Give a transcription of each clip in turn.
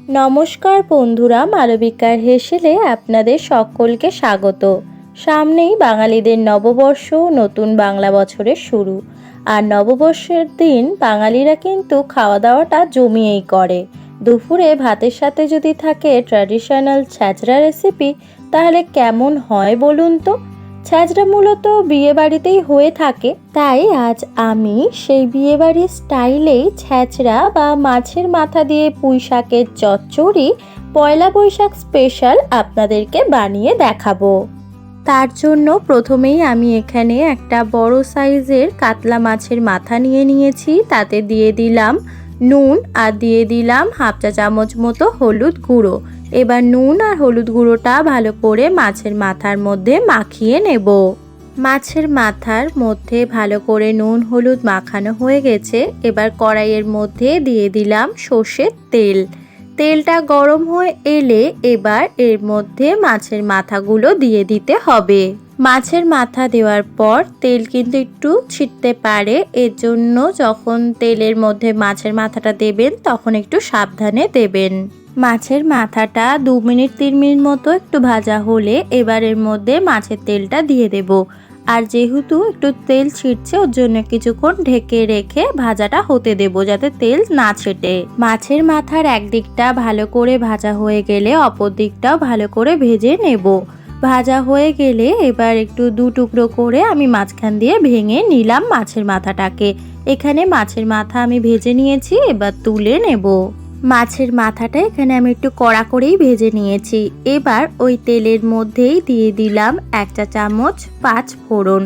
নমস্কার বন্ধুরা, মালবিকার হেসেলে আপনাদের সকলকে স্বাগত। সামনেই বাঙালিদের নববর্ষ, নতুন বাংলা বছরের শুরু। আর নববর্ষের দিন বাঙালিরা কিন্তু খাওয়া দাওয়াটা জমিয়েই করে। দুপুরে ভাতের সাথে যদি থাকে ট্র্যাডিশনাল ছ্যাঁচড়া রেসিপি, তাহলে কেমন হয় বলুন তো। ছ্যাঁচড়া মূলত বিয়েবাড়িতেই হয়ে থাকে, তাই আজ আমি সেই বিয়েবাড়ির স্টাইলেই ছ্যাঁচড়া বা মাছের মাথা দিয়ে পুঁই শাকের চচ্চড়ি পয়লা বৈশাখ স্পেশাল আপনাদেরকে বানিয়ে দেখাবো। তার জন্য প্রথমেই আমি এখানে একটা বড় সাইজের কাতলা মাছের মাথা নিয়ে নিয়েছি। তাতে দিয়ে দিলাম নুন আর দিয়ে দিলাম হাফ চা চামচ মতো হলুদ গুঁড়ো। এবার নুন আর হলুদ গুঁড়োটা ভালো করে মাছের মাথার মধ্যে মাখিয়ে নেব। মাছের মাথার মধ্যে ভালো করে নুন হলুদ মাখানো হয়ে গেছে। এবার কড়াইয়ের মধ্যে দিয়ে দিলাম সর্ষের তেল। তেলটা গরম হয়ে এলে এবার এর মধ্যে মাছের মাথাগুলো দিয়ে দিতে হবে। মাছের মাথা দেওয়ার পর তেল কিন্তু একটু ছিটতে পারে, এর জন্য যখন তেলের মধ্যে মাছের মাথাটা দেবেন তখন একটু সাবধানে দেবেন। মাছের মাথাটা 2 মিনিট 3 মিনিট মতো একটু ভাজা হলে এবার এর মধ্যে মাছের তেলটা দিয়ে দেব। আর যেহেতু একটু তেল ছিটছে, ওর জন্য কিছুক্ষণ ঢেকে রেখে ভাজাটা হতে দেব যাতে তেল না ছেটে। মাছের মাথার একদিকটা ভালো করে ভাজা হয়ে গেলে অপর দিকটাও ভালো করে ভেজে নেব। ভাজা হয়ে গেলে এবার একটু 2 টুকরো করে আমি মাঝখান দিয়ে ভেঙে নিলাম মাছের মাথাটাকে। এখানে মাছের মাথা আমি ভেজে নিয়েছি, এবার তুলে নেব। মাছের মাথাটা এখানে আমি একটু কড়া করেই ভেজে নিয়েছি। এবার ওই তেলের মধ্যেই দিয়ে দিলাম 1 চা চামচ 5 ফোড়ন,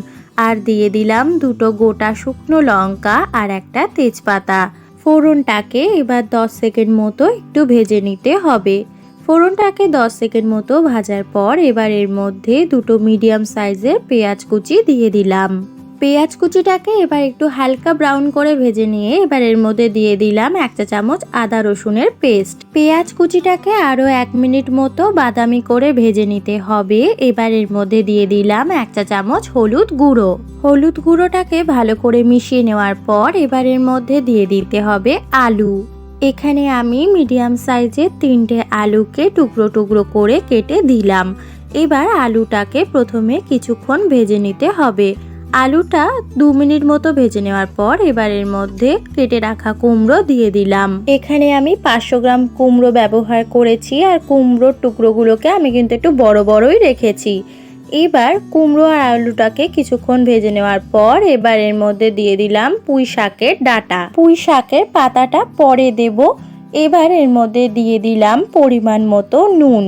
আর দিয়ে দিলাম 2টো গোটা শুকনো লঙ্কা আর একটা তেজপাতা। ফোড়নটাকে এবার 10 সেকেন্ড মতো একটু ভেজে নিতে হবে। ফোড়নটাকে 10 সেকেন্ড মতো ভাজার পর এবার এর মধ্যে 2টো মিডিয়াম সাইজের পেঁয়াজ কুচি দিয়ে দিলাম। পেঁয়াজ কুচিটাকে এবার একটু হালকা ব্রাউন করে ভেজে নিয়ে এবার এর মধ্যে দিয়ে দিলাম 1 চা চামচ আদা রসুনের পেস্ট। পেঁয়াজ কুচিটাকে আরও 1 মিনিট মতো বাদামি করে ভেজে নিতে হবে। এবার এর মধ্যে দিয়ে দিলাম 1 চা চামচ হলুদ গুঁড়ো। হলুদ গুঁড়োটাকে ভালো করে মিশিয়ে নেওয়ার পর এবার এর মধ্যে দিয়ে দিতে হবে আলু। এখানে আমি মিডিয়াম সাইজের 3টে আলুকে টুকরো টুকরো করে কেটে দিলাম। এবার আলুটাকে প্রথমে কিছুক্ষণ ভেজে নিতে হবে। আলুটা 2 মিনিট মতো ভেজে নেওয়ার পর এবার এর মধ্যে কেটে রাখা কুমড়ো দিয়ে দিলাম। এখানে আমি 500 গ্রাম কুমড়ো ব্যবহার করেছি, আর কুমড়োর টুকরোগুলোকে আমি কিন্তু একটু বড় বড়ই রেখেছি। এবার কুমড়ো আর আলুটাকে কিছুক্ষণ ভেজে নেওয়ার পর এবার এর মধ্যে দিয়ে দিলাম পুঁই শাকের ডাঁটা। পুঁই শাকের পাতাটা পরে দেব। এবার এর মধ্যে দিয়ে দিলাম পরিমাণ মতো নুন।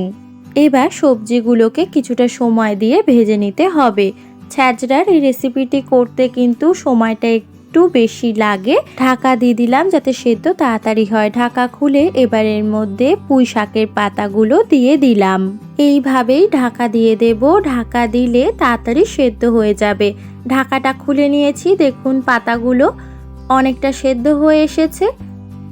এবার সবজিগুলোকে কিছুটা সময় দিয়ে ভেজে নিতে হবে। ছ্যাঁচড়ার এই রেসিপিটি করতে কিন্তু সময়টা একটু বেশি লাগে। ঢাকা দিয়ে দিলাম যাতে সেদ্ধ তাড়াতাড়ি হয়। ঢাকা খুলে এবার এর মধ্যে পুঁই শাকের পাতাগুলো দিয়ে দিলাম। এইভাবেই ঢাকা দিয়ে দেব। ঢাকা দিলে তাড়াতাড়ি সেদ্ধ হয়ে যাবে। ঢাকাটা খুলে নিয়েছি, দেখুন পাতাগুলো অনেকটা সেদ্ধ হয়ে এসেছে।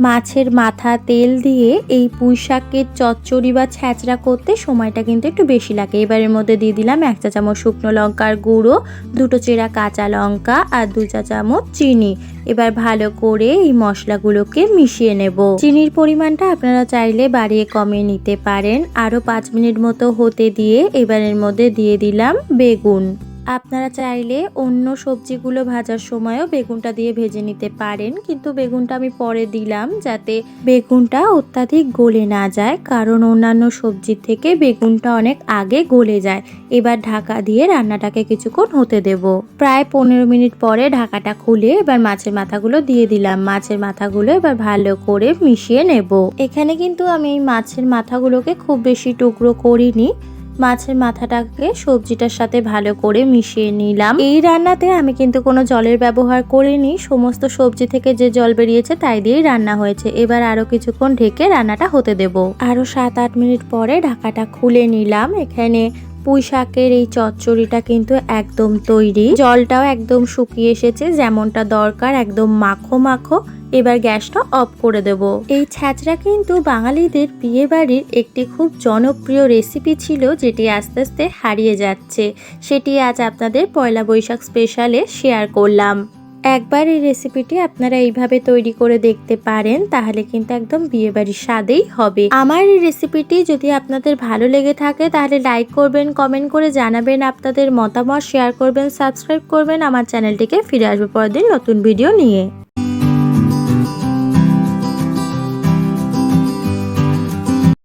মাছের মাথা তেল দিয়ে এই পুঁই শাকের চচ্চড়ি বা ছ্যাঁচড়া করতে সময়টা কিন্তু একটু বেশি লাগে। এবার এর মধ্যে দিয়ে দিলাম 1 চা চামচ শুকনো লঙ্কার গুঁড়ো, 2টো চেরা কাঁচা লঙ্কা আর 2 চা চামচ চিনি। এবার ভালো করে এই মশলাগুলোকে মিশিয়ে নেব। চিনির পরিমাণটা আপনারা চাইলে বাড়িয়ে কমিয়ে নিতে পারেন। আরও 5 মিনিট মতো হতে দিয়ে এবার এর মধ্যে দিয়ে দিলাম বেগুন। আপনারা চাইলে অন্য সবজিগুলো ভাজার সময়ও বেগুনটা দিয়ে ভেজে নিতে পারেন, কিন্তু বেগুনটা আমি পরে দিলাম যাতে বেগুনটা অত্যাধিক গলে না যায়, কারণ অন্যান্য সবজির থেকে বেগুনটা অনেক আগে গলে যায়। এবার ঢাকা দিয়ে রান্নাটাকে কিছুক্ষণ হতে দেব। প্রায় 15 মিনিট পরে ঢাকাটা খুলে এবার মাছের মাথাগুলো দিয়ে দিলাম। মাছের মাথাগুলো এবার ভালো করে মিশিয়ে নেব। এখানে কিন্তু আমি এই মাছের মাথাগুলোকে খুব বেশি টুকরো করিনি। মাছের মাথাটাকে সবজিটার সাথে ভালো করে মিশিয়ে নিলাম। এই রান্নাতে আমি কিন্তু কোনো জলের ব্যবহার করিনি, সমস্ত সবজি থেকে যে জল বেরিয়েছে তাই দিয়েই রান্না হয়েছে। এবার আরো কিছুক্ষণ ঢেকে রান্নাটা হতে দেব। আরো 7-8 মিনিট পরে ঢাকাটা খুলে নিলাম। এখানে পুঁই শাকের এই চচ্চড়িটা কিন্তু একদম তৈরি। জলটাও একদম শুকিয়ে এসেছে, যেমনটা দরকার, একদম মাখো মাখো। এবার গ্যাসটা অফ করে দেব। এই ছ্যাঁচড়া কিন্তু বাঙালিদের বিয়ে বাড়ির একটি খুব জনপ্রিয় রেসিপি ছিল, যেটি আস্তে আস্তে হারিয়ে যাচ্ছে। সেটি আজ আপনাদের পয়লা বৈশাখ স্পেশালে শেয়ার করলাম। একবার এই রেসিপিটি আপনারা এইভাবে তৈরি করে দেখতে পারেন, তাহলে কিন্তু একদম বিয়েবাড়ির স্বাদেই হবে। আমার এই রেসিপিটি যদি আপনাদের ভালো লেগে থাকে তাহলে লাইক করবেন, কমেন্ট করে জানাবেন আপনাদের মতামত, শেয়ার করবেন, সাবস্ক্রাইব করবেন আমার চ্যানেলটিকে। ফিরে আসবো পরের দিন নতুন ভিডিও নিয়ে।